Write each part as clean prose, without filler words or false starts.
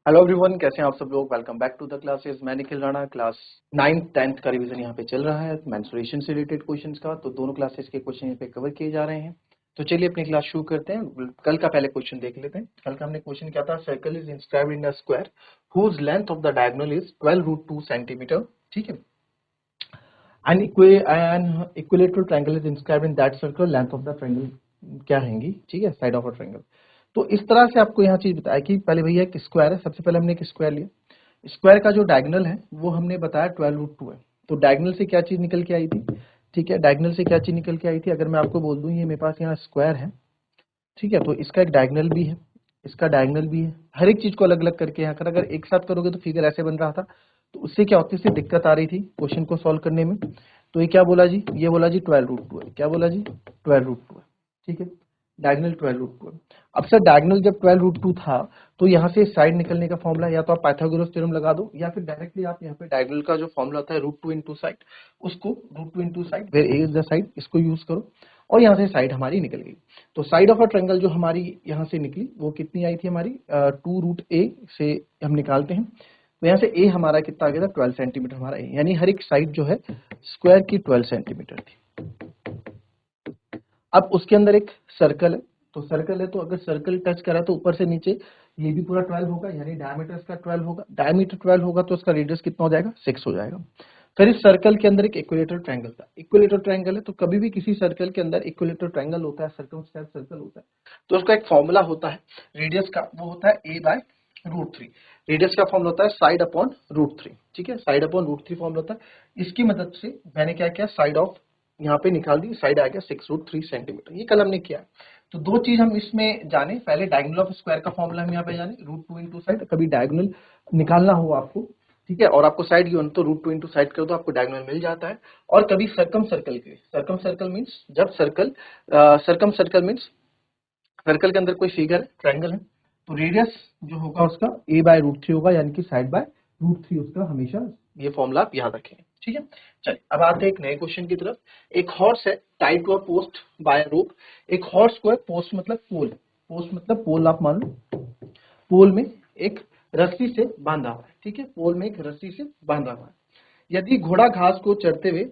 Hello everyone, कैसे हैं आप सब लोग। Welcome back to the classes. मैं Nikhil Rana. Class 9th 10th का रिवीजन यहाँ पे चल रहा है मेंस्ट्रुएशन से रिलेटेड क्वेश्चंस का। तो दोनों क्लासेस के क्वेश्चन यहाँ पे कवर किए जा रहे हैं। तो चलिए अपनी क्लास शुरू करते हैं। कल का पहले क्वेश्चन देख लेते हैं। कल का हमने क्वेश्चन क्या था, circle is inscribed in a square whose length of the diagonal is 12√2 centimetre. ठीक है। An equilateral triangle is inscribed in that circle, length of the triangle क्या रहेंगी, ठीक है, साइड ऑफ अ ट्रायंगल। तो इस तरह से आपको यहाँ चीज बताया कि पहले भैया एक स्क्वायर है। सबसे पहले हमने एक स्क्वायर लिया। स्क्वायर का जो डायगोनल है वो हमने बताया 12√2 है। तो डायगोनल से क्या चीज निकल के आई थी, ठीक है, डायगोनल से क्या चीज निकल के आई थी। अगर मैं आपको बोल दूं ये मेरे पास यहाँ स्क्वायर है, ठीक है, तो इसका एक डायगोनल भी है, इसका डायगोनल भी है। हर एक चीज को अलग अलग करके यहाँ कर अगर एक साथ करोगे तो फिगर ऐसे बन रहा था। तो उससे क्या होती है, दिक्कत आ रही थी क्वेश्चन को सॉल्व करने में। तो ये क्या बोला जी, ये बोला जी 12√2 है। क्या बोला जी, 12√2 है। ठीक है, डायगोनल 12√2 है। अब सर डायगोनल जब 12√2 था तो यहाँ से साइड निकलने का फॉर्मूला या तो आप पाइथागोरस थ्योरम लगा दो या फिर डायरेक्टली आप यहाँ पे डायगोनल का जो फॉर्मूला होता है √2 इंटू साइड, उसको √2 into side where A is the side, इसको यूज करो और यहाँ से साइड हमारी निकल गई। तो साइड ऑफ अ ट्रायंगल जो हमारी यहाँ से निकली वो कितनी आई थी हमारी, 2√a से हम निकालते हैं। तो यहाँ से a हमारा कितना आ गया था, 12 सेंटीमीटर हमारा a, यानी हर एक साइड जो है स्क्वायर की 12 सेंटीमीटर थी। अब उसके अंदर एक सर्कल है, तो सर्कल है तो अगर सर्कल टच करा तो ऊपर से नीचे ये भी पूरा 12 होगा, यानी डायमीटर इसका 12 होगा। डायमीटर 12 होगा तो इसका रेडियस कितना हो जाएगा, 6 हो जाएगा। फिर इस सर्कल के अंदर एक इक्विलेटरल ट्रायंगल था। इक्विलेटरल ट्रायंगल है तो कभी भी किसी सर्कल के अंदर इक्विलेटरल ट्रायंगल होता है, सर्कमस्क्राइब सर्कल होता है, तो उसका एक फॉर्मूला होता है रेडियस का, वो होता है a/√3। रेडियस का फॉर्मूला होता है साइड अपॉन √3। ठीक है, साइड अपॉन √3 फॉर्मूला होता है। इसकी मदद से मैंने क्या किया, साइड ऑफ यहाँ पे निकाल दी, साइड आ गया 6√3 सेंटीमीटर। ये कल हमने किया। तो दो चीज हम इसमें जाने, पहले डायगोनल ऑफ स्क्वायर का फॉर्मूला हम यहाँ पे जाने, √2 इंटू साइड। कभी डायगोनल निकालना हो आपको, ठीक है, और आपको साइड गिवन तो √2 इंटू साइड कर दो, आपको डायगोनल मिल जाता है। और कभी सर्कम सर्कल के, सर्कम सर्कल मीन्स जब सर्कम सर्कल मीन्स सर्कल के अंदर कोई फिगर है, ट्रायंगल है, तो रेडियस जो होगा उसका a/√3 होगा, यानी कि साइड बाय √3 उसका हमेशा। ये फॉर्मूला आप याद रखेंगे, ठीक है। चलिए अब आते हैं एक नए क्वेश्चन की तरफ। एक हॉर्स है tied to a post by rope. एक हॉर्स को है, पोस्ट मतलब पोल, पोस्ट मतलब पोल आप मान लो, पोल में एक रस्सी से बांधा हुआ है, ठीक है, पोल में एक रस्सी से बांधा हुआ है। यदि घोड़ा घास को चढ़ते हुए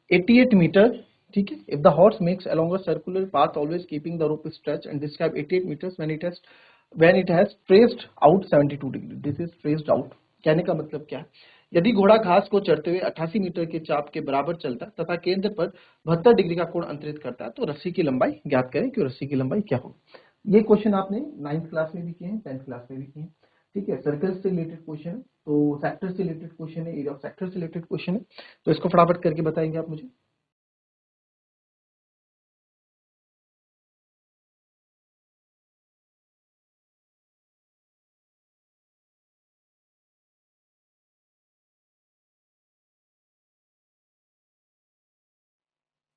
88 मीटर, ठीक है, if the horse makes along a circular path always keeping the rope stretch and describe 88 metres when it has traced out 72 degree, this is traced out. कहने का मतलब क्या है, यदि घोड़ा घास को चढ़ते हुए 88 मीटर के चाप के बराबर चलता है तथा केंद्र पर 72 डिग्री का कोण अंतरित करता है तो रस्सी की लंबाई ज्ञात करें कि रस्सी की लंबाई क्या होगी। ये क्वेश्चन आपने 9th क्लास में भी किए हैं, 10th क्लास में भी किए हैं, ठीक है। सर्कल से रिलेटेड क्वेश्चन है, तो सेक्टर से रिलेटेड क्वेश्चन है, एरिया ऑफ सेक्टर से रिलेटेड क्वेश्चन है। तो इसको फटाफट करके बताएंगे आप मुझे।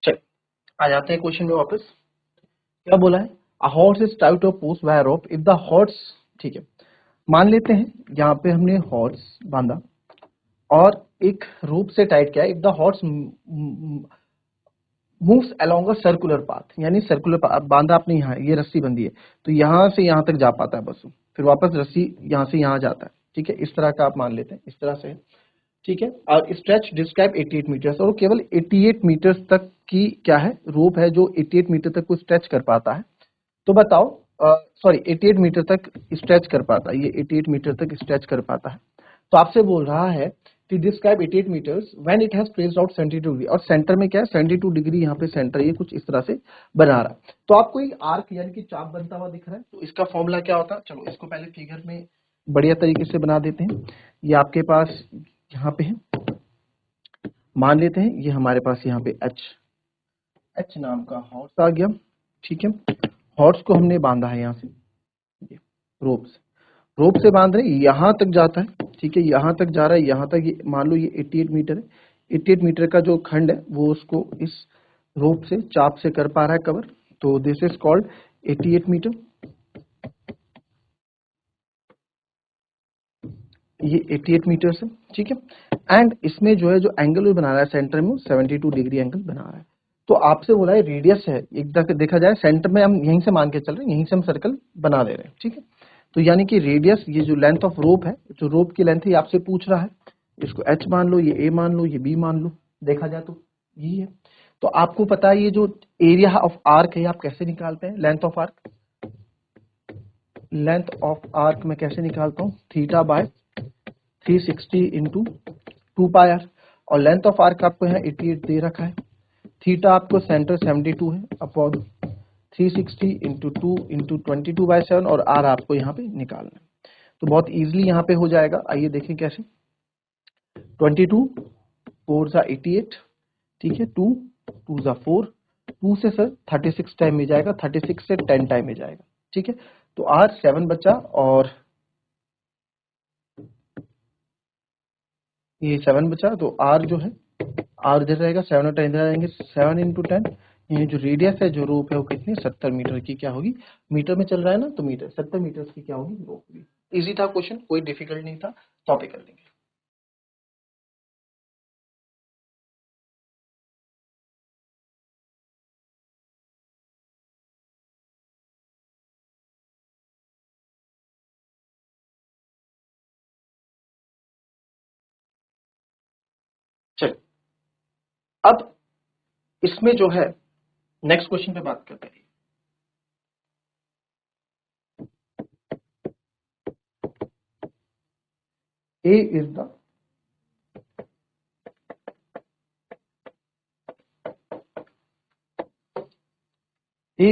चलिए आ जाते हैं क्वेश्चन में वापस। क्या बोला है, a horse is tied to a post by a rope if the horse, ठीक है, मान लेते हैं यहाँ पे हमने हॉर्स बांधा और एक रोप से टाइट किया। If the horse moves along a circular path, यानी सर्कुलर पाथ बांधा आपने, यहाँ ये रस्सी बंधी है तो यहाँ से यहाँ तक जा पाता है बस, फिर वापस रस्सी यहाँ से यहाँ जाता है, ठीक है, इस तरह का आप मान लेते हैं, इस तरह से, ठीक है। और स्ट्रेच डिस्क्राइब 88 मीटर्स, और केवल 88 मीटर्स तक की क्या है, रोप है जो 88 मीटर तक को स्ट्रेच कर पाता है। तो बताओ, सॉरी 88 मीटर तक स्ट्रेच कर पाता है, ये 88 मीटर तक स्ट्रेच कर पाता है। तो आपसे बोल रहा है कि describe 88 metres when it has traced out 72 degree, और सेंटर में क्या है 72 डिग्री, यहाँ पे सेंटर ये कुछ इस तरह से बना रहा है। तो आपको एक आर्क यानी कि चाप बनता हुआ दिख रहा है, तो इसका फॉर्मूला क्या होता है, चलो इसको पहले फिगर में बढ़िया तरीके से बना देते हैं। ये आपके पास यहाँ पे है, मान लेते हैं ये हमारे पास यहाँ पे एच, एच नाम का हॉर्स आ गया, ठीक है। हॉर्स को हमने बांधा है यहाँ से, ये रोप से, रोप से बांध रहे यहाँ तक जाता है, ठीक है, यहाँ तक जा रहा है, यहाँ तक, ये मान लो ये 88 मीटर है। 88 मीटर का जो खंड है वो उसको इस रोप से, चाप से कर पा रहा है कवर, तो दिस इज कॉल्ड 88 मीटर। ये 88 मीटर है, ठीक है। एंड इसमें जो है जो एंगल वो बना रहा है सेंटर में 72 डिग्री एंगल बना रहा है। तो आपसे बोला है रेडियस है, एक देखा जाए सेंटर में हम यहीं से मान के चल रहे हैं, यहीं से हम सर्कल बना दे रहे हैं, ठीक है। तो यानी कि रेडियस, ये जो लेंथ ऑफ रोप है, जो रोप की लेंथ है, ये आपसे पूछ रहा है, इसको h मान लो, ये a मान लो, ये b मान लो, देखा जाए तो ये है। तो आपको पता है ये जो एरिया ऑफ आर्क है आप कैसे निकालते हैं, length of arc, length of arc में कैसे निकालता हूँ, थीटा बाय 360 इंटू 2πr, और लेंथ ऑफ आर्क आपको यहाँ 88 दे रखा है, थीटा आपको सेंटर 72 है अपॉन 360 इंटू 2 इंटू 22/7, और आर आपको यहाँ पे निकालना है। तो बहुत इजीली यहाँ पे हो जाएगा, आइए देखें कैसे। 22 4 सा 88, ठीक है, 2 2 सा 4, 2 से सर 36 टाइम में जाएगा, 36 से 10 टाइम में जाएगा, ठीक है। तो आर 7 बचा, और ये 7 बचा, तो आर जो है, आर इधर रहेगा, 7 और 10 इधर आएंगे, 7 इंटू 10, ये जो रेडियस है, जो रोप है, वो कितनी, 70 मीटर की क्या होगी, मीटर में चल रहा है ना, तो मीटर 70 मीटर की क्या होगी, रोप होगी। इजी था क्वेश्चन, कोई डिफिकल्ट नहीं था, टॉपिक कर लेंगे। चलिए अब इसमें जो है नेक्स्ट क्वेश्चन पे बात करते हैं। A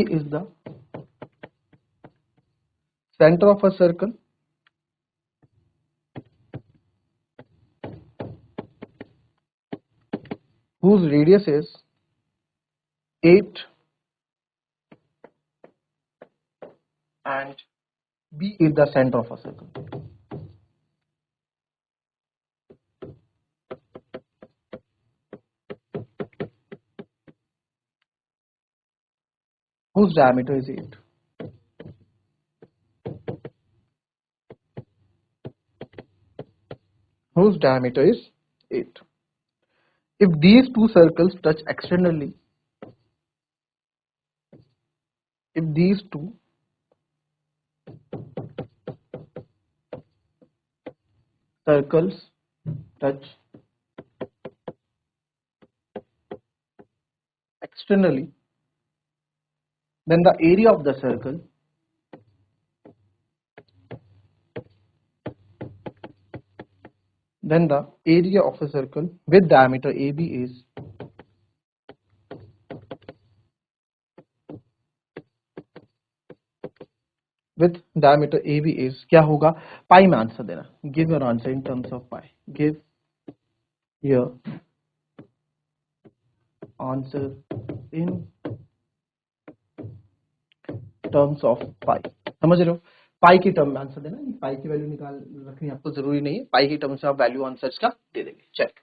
is the center of a circle whose radius is 8 and B is the center of a circle. Whose diameter is 8. Whose diameter is 8. If these two circles touch externally, if these two circles touch externally, then the area of the circle with diameter AB is क्या होगा, पाई में answer देना, give your answer in terms of pi, give your answer in terms of pi. समझ रहे हो, पाई की term में answer देना, पाई की वैल्यू निकाल रखनी आपको जरूरी नहीं है, पाई की टर्म से आप वैल्यू आंसर्स का दे देंगे। चेक।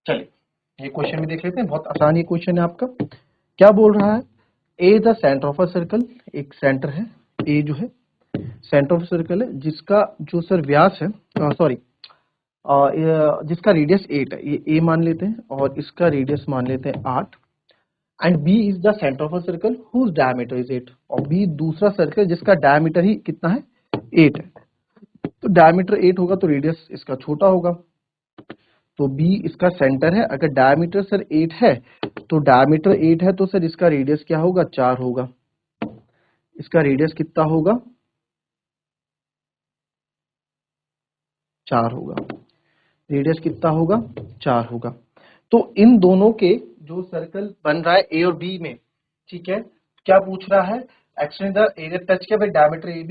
चलिए ये क्वेश्चन भी देख लेते हैं, बहुत आसान ये क्वेश्चन है आपका। क्या बोल रहा है, A the centre of a circle, एक सेंटर है, ए जो है सेंटर ऑफ सर्कल है, जिसका जो सर व्यास है, सॉरी जिसका रेडियस 8 है, ये ए मान लेते हैं, और इसका रेडियस मान लेते हैं 8, and B is the centre of a circle whose diameter is 8, और बी दूसरा सर्कल जिसका डायमीटर ही कितना है, 8 है। तो डायमीटर 8 होगा तो रेडियस इसका छोटा होगा, तो बी इसका सेंटर है। अगर डायमीटर सर 8 है, तो डायमीटर 8 है, तो सर इसका रेडियस क्या होगा, 4 होगा। इसका रेडियस कितना होगा, 4 होगा। रेडियस कितना होगा, 4 होगा। तो इन दोनों के जो सर्कल बन रहा है ए और बी में, ठीक है, क्या पूछ रहा है, एक्सटेंड द एरिया टच के, भाई डायमीटर ए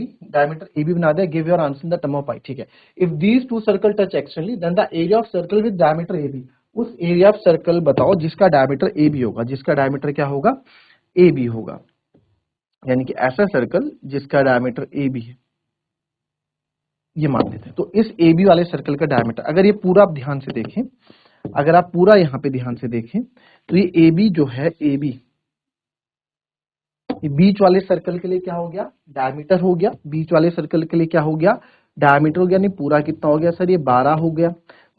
बी बना दे, give your answer in the term of pi, ठीक है। If these two circle touch externally, then the area of circle with diameter A B, उस एरिया ऑफ सर्कल बताओ जिसका diameter A B होगा, जिसका diameter क्या होगा, ए बी होगा, यानी कि ऐसा सर्कल जिसका डायमीटर ए बी है, ये मान लेते हैं। तो इस ए बी वाले सर्कल का डायमीटर, अगर ये पूरा आप ध्यान से देखें, अगर आप पूरा यहाँ पे ध्यान से देखें, तो ये ए बी जो है, ए बी ये बीच वाले सर्कल के लिए क्या हो गया, डायमीटर हो गया। बीच वाले सर्कल के लिए क्या हो गया, डायमीटर हो गया। नहीं पूरा कितना हो गया सर, ये 12 हो गया।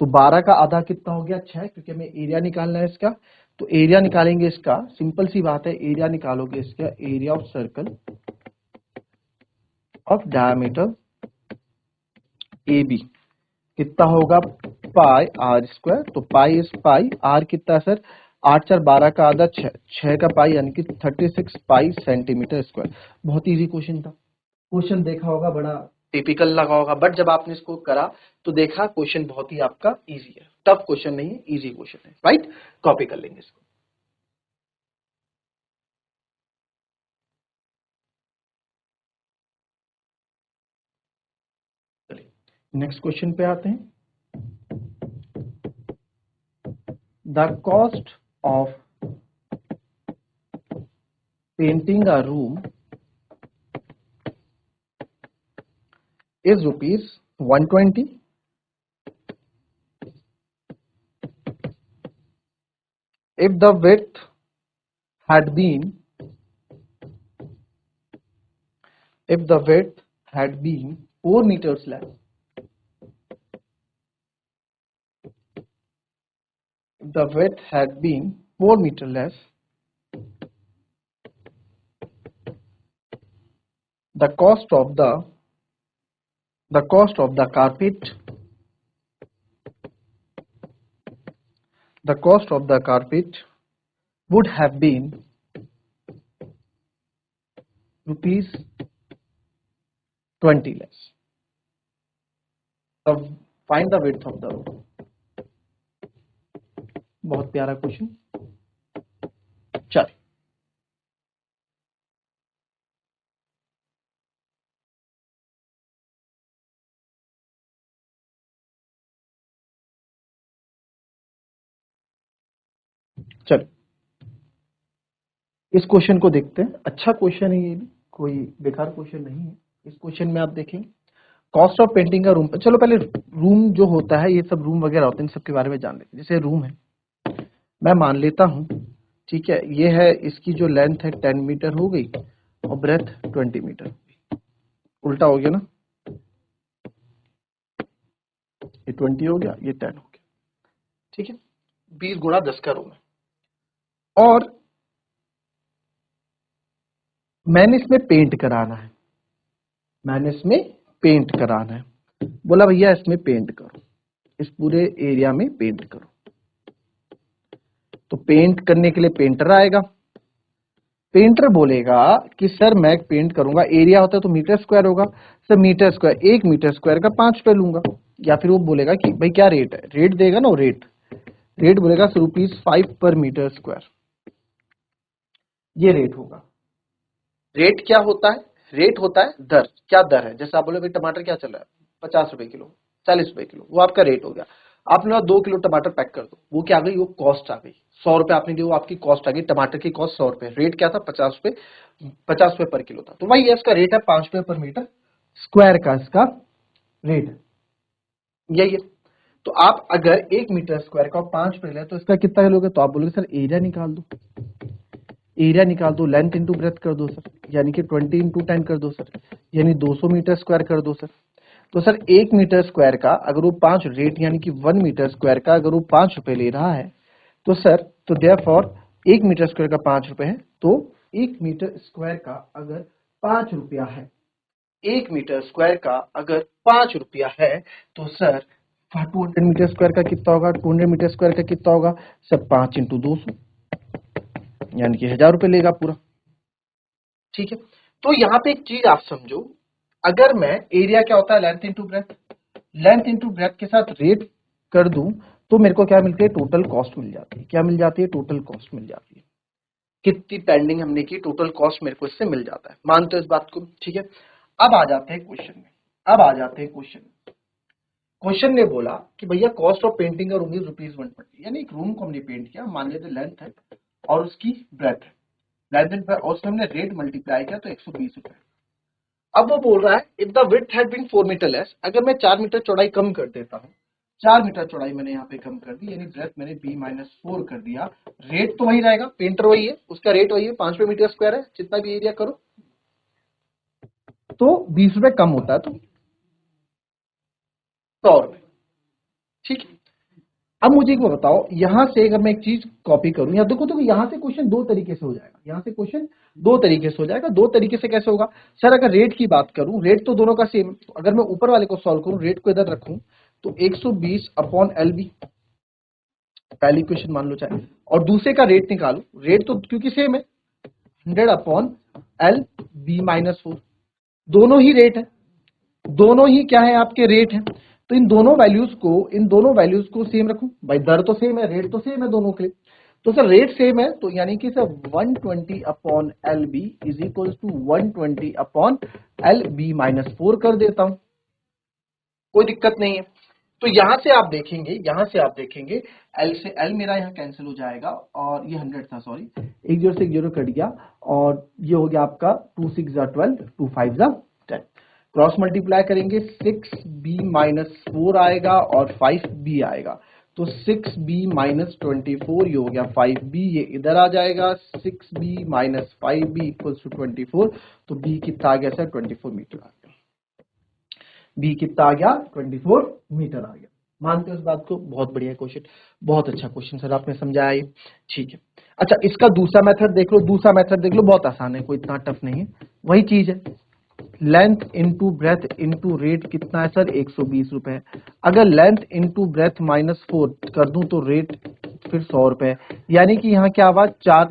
तो 12 का आधा कितना हो गया, 6, क्योंकि हमें एरिया निकालना है इसका। तो एरिया निकालेंगे इसका, सिंपल सी बात है, एरिया निकालोगे इसका, area of circle of diameter A B कितना होगा, पाई आर स्क्वायर। तो पाई इज पाई, आर कितना है सर, 8 4 12 का आधा 6, 6 का पाई यानी कि 36 पाई सेंटीमीटर स्क्वायर। बहुत इजी क्वेश्चन था। क्वेश्चन देखा होगा, बड़ा टिपिकल लगा होगा, बट जब आपने इसको करा तो देखा क्वेश्चन बहुत ही आपका इजी है, टफ क्वेश्चन नहीं है, इजी क्वेश्चन है, राइट। कॉपी कर लेंगे इसको। चलिए नेक्स्ट क्वेश्चन पे आते हैं। The cost of painting a room is rupees 120 if the width had been 4 meters less, if the width had been 4 meter less, the cost of the carpet would have been rupees 20 less. So find the width of the room. बहुत प्यारा question. चलिए चलिए इस question को देखते हैं। अच्छा question है ये भी, कोई बेकार क्वेश्चन नहीं है। इस क्वेश्चन में आप देखें कॉस्ट ऑफ पेंटिंग का रूम। चलो पहले रूम जो होता है, ये सब रूम वगैरह होते हैं, इन सब के बारे में जान लेते हैं। जैसे रूम है, मैं मान लेता हूं, ठीक है, ये है, इसकी जो लेंथ है 10 मीटर हो गई और ब्रेथ 20 मीटर हो गई। उल्टा हो गया ना, ये 20 हो गया, ये 10 हो गया, ठीक है। 20 गुणा 10 का रूम है और मैंने इसमें पेंट कराना है, बोला भैया इसमें पेंट करो, इस पूरे एरिया में पेंट करो। तो पेंट करने के लिए पेंटर आएगा, पेंटर बोलेगा कि सर मैं पेंट करूंगा, एरिया होता है तो मीटर स्क्वायर होगा, sir metre square, 1 metre square का 5 रुपए लूंगा। या फिर वो बोलेगा कि भाई क्या रेट है, रेट देगा ना, रेट बोलेगा ₹5 पर मीटर स्क्वायर, ये रेट होगा। रेट क्या होता है, रेट होता है दर। क्या दर है, जैसे आप बोले भाई टमाटर क्या चल रहा है, 50 रुपए किलो, 40 रुपए किलो, वो आपका रेट हो गया। आपने 2 किलो टमाटर पैक कर दो, वो क्या आ गई, वो कॉस्ट आ गई। 100 रुपए आपने दिए, वो आपकी कॉस्ट आ गई, टमाटर की कॉस्ट 100 रुपए, रेट क्या था 50 रुपए, 50 रुपए पर किलो था। तो वही है, इसका रेट है 5 रुपए पर मीटर स्क्वायर का, इसका रेट है, यही है। तो आप अगर 1 मीटर स्क्वायर का 5 रुपए ले तो इसका कितना लोगे, तो आप बोलोगे सर एरिया निकाल दो, एरिया निकाल दो, लेंथ इंटू ब्रेथ कर दो सर, यानी कि 20 इंटू 10 कर दो सर, यानी 200 मीटर स्क्वायर कर दो सर। तो सर 1 मीटर स्क्वायर का अगर वो 5 रेट, यानी कि 1 मीटर स्क्वायर का अगर वो 5 रुपए ले रहा है, तो सर तो देयरफॉर 1 मीटर स्क्वायर का 5 रुपए है, तो 1 मीटर स्क्वायर का अगर 5 रुपया है, 1 मीटर स्क्वायर का अगर 5 रुपया है, तो सर 200 मीटर स्क्वायर का कितना होगा, 200 मीटर स्क्वायर का कितना होगा सर, 5 इंटू 200, यानी कि 1000 रुपए लेगा पूरा, ठीक है। तो यहाँ पे एक चीज आप समझो, अगर मैं एरिया क्या होता है, length into breath, length into breath के साथ रेट कर दूं तो मेरे को क्या मिलती है, टोटल कॉस्ट मिल जाती है। क्या मिल जाती है, टोटल कॉस्ट मिल जाती है, कितनी पेंडिंग हमने की, टोटल कॉस्ट मेरे को इससे मिल जाता है। मानते हो इस बात को, ठीक है। अब आ जाते हैं क्वेश्चन में, क्वेश्चन ने बोला कि भैया cost of painting room is ₹120, यानी एक रूम को हमने पेंट किया, मान लेते लेंथ है और उसकी ब्रेथ है, और उसमें हमने रेट मल्टीप्लाई किया तो 120 रुपए। अब वो बोल रहा है if the width had been 4 metre less, अगर मैं 4 मीटर चौड़ाई कम कर देता हूं, 4 मीटर चौड़ाई मैंने यहाँ पे कम कर दी, यानी ब्रेथ मैंने B-4 कर दिया। रेट तो वही रहेगा, पेंटर वही है, उसका रेट वही है, 5 रुपए मीटर स्क्वायर है, जितना भी एरिया करो तो 20 रुपए कम होता है, तो 100 रुपए। ठीक है, अब मुझे एक बात बताओ, यहां से अगर मैं एक चीज कॉपी करूं, यहाँ देखो तो यहां से क्वेश्चन दो तरीके से हो जाएगा, यहां से क्वेश्चन दो तरीके से हो जाएगा। दो तरीके से कैसे होगा सर? अगर रेट की बात करूं, रेट तो दोनों का सेम, तो अगर मैं ऊपर वाले को सॉल्व करूं, रेट को इधर रखूं, तो 120 अपॉन LB पहली क्वेश्चन मान लो चाहे, और दूसरे का रेट निकालो, रेट तो क्योंकि सेम है, 100 अपॉन LB-4, दोनों ही रेट है, दोनों ही क्या है आपके रेट है, तो इन दोनों वैल्यूज को सेम रखूं भाई, दर तो सेम है, रेट तो सेम है दोनों के लिए, तो सर रेट सेम है, तो यानी कि sir 120 upon LB is equal to 120 upon LB-4 कर देता हूं, कोई दिक्कत नहीं है। तो यहां से आप देखेंगे L से L मेरा यहाँ कैंसिल हो जाएगा, और ये 100 था, सॉरी, एक जीरो से एक जीरो कट गया, और ये हो गया आपका 2 6 12, 2 5 10, क्रॉस मल्टीप्लाई करेंगे, 6B-4 आएगा और 5B आएगा, तो 6B-24, ये हो गया 5B, ये इधर आ जाएगा, 6B-5B इक्वल्स टू 24, तो B कितना आ गया सर? 24 मीटर आ गया। B कितना आ गया? 24 मीटर आ गया। मानते हो इस बात को? बहुत बढ़िया क्वेश्चन, बहुत अच्छा क्वेश्चन सर आपने समझाया ये, ठीक है। अच्छा, इसका दूसरा मेथड देख लो, दूसरा मेथड देख लो, बहुत आसान है, कोई इतना टफ नहीं है, वही चीज है, length into breath into rate कितना है सर? 120 रुपए। अगर लेंथ इंटू ब्रेथ -4 कर दूं तो रेट फिर 100 रुपए, यानी कि यहाँ क्या हुआ?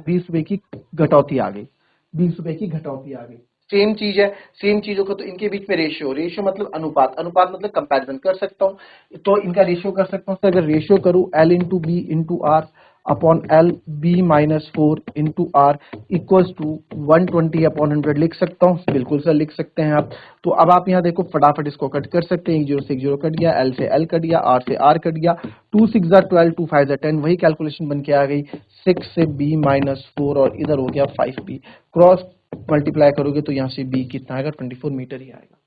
20 रुपए की घटौती आ गई, 20 रुपए की घटौती आ गई। सेम चीज है, सेम चीजों को, तो इनके बीच में रेशियो, रेशियो मतलब अनुपात, अनुपात मतलब कंपैरिजन कर सकता हूँ, तो इनका रेशियो कर सकता हूँ सर। अगर रेशियो करूँ L into B into R upon LB-4 into R equals to 120 upon 100 लिख सकता हूँ, बिल्कुल सर लिख सकते हैं आप। तो अब आप यहाँ देखो, फटाफट इसको कट कर सकते हैं, 1 जीरो से 1 जीरो कट गया, L से L कट गया, R से R कट गया, 2 6 12, 2 5 10, वही कैलकुलेशन बन के आ गई, 6 से B-4 और इधर हो गया 5B, क्रॉस मल्टीप्लाई करोगे तो यहाँ से B कितना आएगा? 24 मीटर ही आएगा।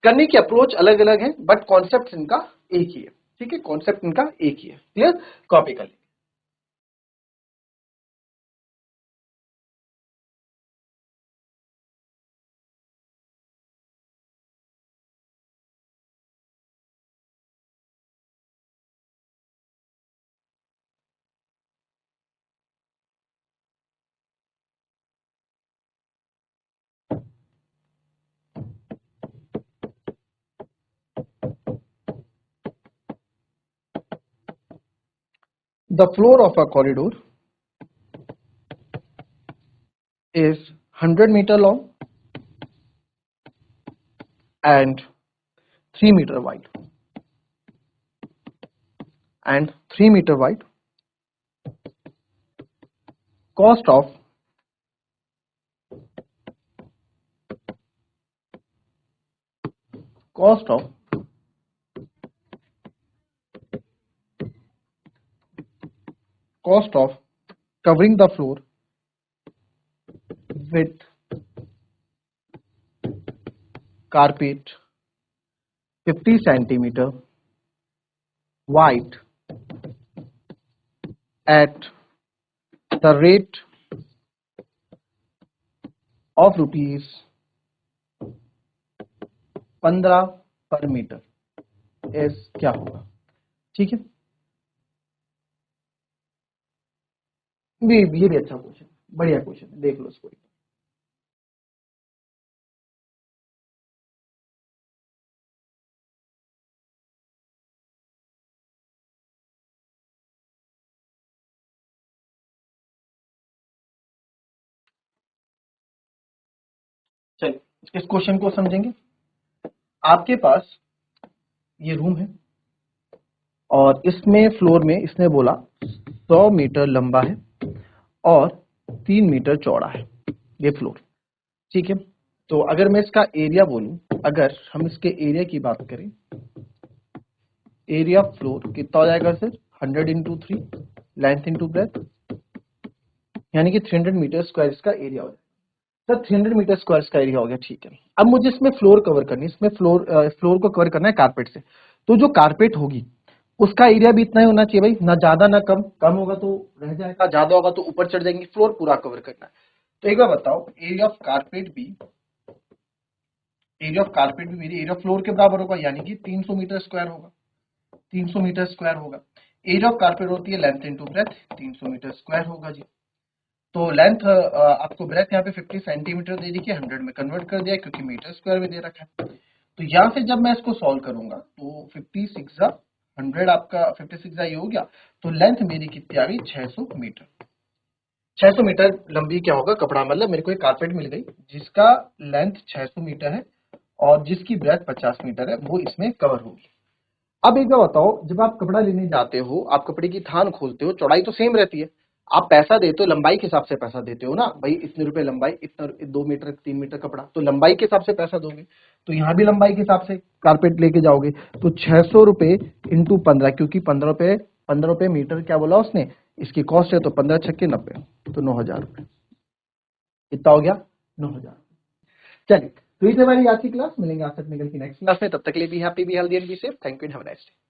करने की अप्रोच अलग अलग है, बट कॉन्सेप्ट इनका एक ही है, ठीक है, कॉन्सेप्ट इनका एक ही है, क्लियर? कॉपी कर लें। The floor of a corridor is 100 meter long and 3 meter wide, and 3 meter wide. Cost of cost of cost of covering the floor with carpet 50 centimeter wide at the rate of rupees 15 पर metre इस क्या होगा? ठीक है, ये भी अच्छा question, बढ़िया क्वेश्चन, देख लो इसको। चलिए इस क्वेश्चन को समझेंगे। आपके पास ये रूम है और इसमें फ्लोर में इसने बोला 100 मीटर लंबा है और 3 मीटर चौड़ा है ये फ्लोर, ठीक है। तो अगर मैं इसका एरिया बोलूं, अगर हम इसके एरिया की बात करें, एरिया फ्लोर कितना हो जाएगा sir? 100 into 3, length into breath, यानी कि 300 मीटर स्क्वायर इसका एरिया हो जाएगा सर। 300 मीटर स्क्वायर इसका एरिया हो गया, ठीक है। अब मुझे इसमें फ्लोर कवर करनी है, इसमें फ्लोर को कवर करना है कारपेट से, तो जो कारपेट होगी उसका एरिया भी इतना ही होना चाहिए भाई, ना ज्यादा ना कम, कम होगा तो रह जाएगा, ज्यादा होगा तो ऊपर चढ़ जाएंगे, फ्लोर पूरा कवर करना है। तो एक बार बताओ, एरिया ऑफ कारपेट भी, एरिया ऑफ कारपेट भी मेरी एरिया ऑफ फ्लोर के बराबर होगा, यानी कि 300 मीटर स्क्वायर होगा, 300 मीटर स्क्वायर होगा। एरिया ऑफ कारपेट होती है length into breadth, 300 metre square होगा जी। तो लेंथ आपको ब्रेथ यहाँ पे 50 सेंटीमीटर दे दी कि 100 में कन्वर्ट कर दिया क्योंकि मीटर स्क्वायर में दे रखा है। तो यहाँ से जब मैं इसको सॉल्व करूंगा तो 56 100 आपका 56 ये हो गया। तो लेंथ मेरी कितनी आ गई, 600 मीटर। 600 मीटर लंबी क्या होगा कपड़ा, मतलब मेरे को एक कारपेट मिल गई जिसका लेंथ 600 मीटर है और जिसकी ब्रेथ 50 मीटर है, वो इसमें कवर होगी। अब एक बार बताओ, जब आप कपड़ा लेने जाते हो, आप कपड़े की थान खोलते हो, चौड़ाई तो सेम रहती है, आप पैसा देते हो लंबाई के हिसाब से पैसा देते हो ना भाई, इतने रुपए लंबाई, इतना 2 मीटर 3 मीटर कपड़ा, तो लंबाई के हिसाब से पैसा दोगे। तो यहाँ भी लंबाई के हिसाब से कारपेट लेके जाओगे। तो 600 रुपए इंटू 15, क्योंकि 15 रुपए मीटर क्या बोला उसने, इसकी कॉस्ट है, तो 15 छक्के 90, तो 9,000 रुपए। कितना हो गया, 9,000। चलिए, तो ये थी हमारी आज की क्लास, मिलेंगे आज टेक्निकल की नेक्स्ट क्लास में, तब तक के लिए be happy be healthy and be safe. Thank you and have a nice day.